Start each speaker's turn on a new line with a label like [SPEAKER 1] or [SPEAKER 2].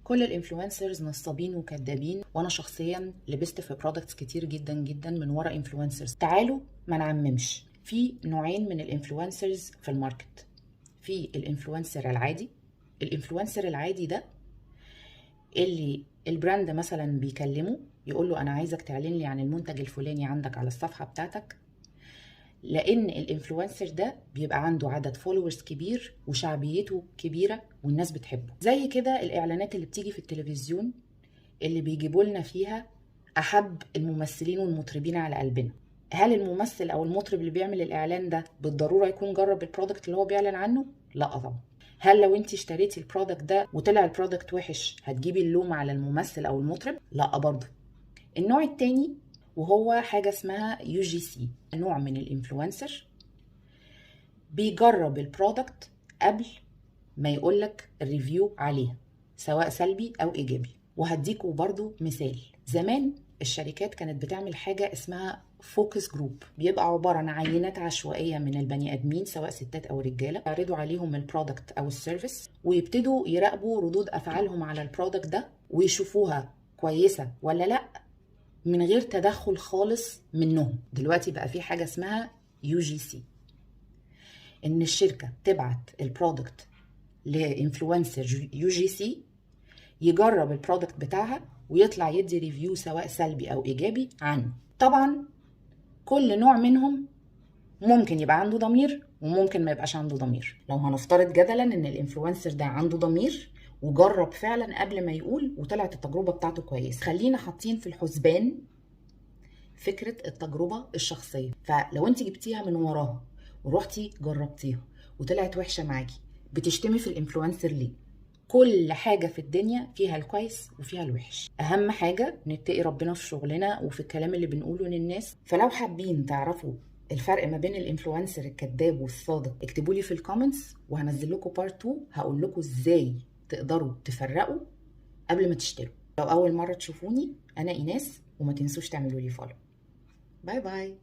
[SPEAKER 1] كل الانفلونسرز نصابين وكدابين، وانا شخصيا لبست في برودكتس كتير جدا جدا من ورا انفلونسرز. تعالوا ما نعممش. في نوعين من الانفلونسرز في الماركت. في الانفلونسر العادي. الانفلونسر العادي ده اللي البراند مثلا بيكلمه يقول له انا عايزك تعلن لي عن المنتج الفلاني عندك على الصفحه بتاعتك، لان الانفلونسر ده بيبقى عنده عدد فولورز كبير وشعبيته كبيره والناس بتحبه. زي كده الاعلانات اللي بتيجي في التلفزيون اللي بيجيبوا لنا فيها احب الممثلين والمطربين على قلبنا. هل الممثل او المطرب اللي بيعمل الاعلان ده بالضروره يكون جرب البرودكت اللي هو بيعلن عنه؟ لا طبعا. هل لو انت اشتريتي البرودكت ده وطلع البرودكت وحش هتجيبي اللوم على الممثل او المطرب؟ لا برضه. النوع التاني وهو حاجه اسمها UGC، نوع من الانفلونسر بيجرب البرودكت قبل ما يقولك الريفيو عليه سواء سلبي او ايجابي. وهديكوا برضو مثال. زمان الشركات كانت بتعمل حاجة اسمها فوكس جروب، بيبقى عبارة عن عينات عشوائية من البني ادمين سواء ستات او رجالة، يعرضوا عليهم البرودكت او السيرفيس ويبتدوا يراقبوا ردود افعالهم على البرودكت ده ويشوفوها كويسة ولا لا من غير تدخل خالص منهم. دلوقتي بقى في حاجة اسمها UGC، ان الشركة تبعت البرودكت لانفلونسر UGC يجرب البرودكت بتاعها ويطلع يدي ريفيو سواء سلبي او ايجابي عنه. طبعا كل نوع منهم ممكن يبقى عنده ضمير وممكن ما يبقاش عنده ضمير. لو هنفترض جدلا ان الانفلونسر ده عنده ضمير وجرب فعلا قبل ما يقول وطلعت التجربة بتاعته كويس، خلينا حاطين في الحسبان فكرة التجربة الشخصية. فلو انت جبتيها من وراها ورحتي جربتيها وطلعت وحشة معاكي، بتشتمي في الانفلونسر ليه؟ كل حاجة في الدنيا فيها الكويس وفيها الوحش. أهم حاجة نتقي ربنا في شغلنا وفي الكلام اللي بنقوله للناس. فلو حابين تعرفوا الفرق ما بين الانفلونسر الكذاب والصادق اكتبوا لي في الكومنتس وهنزل لكم بارت 2 هقول لكم ازاي تقدروا تفرقوا قبل ما تشتروا. لو أول مرة تشوفوني أنا إيناس وما تنسوش تعملوا لي فولو. باي باي.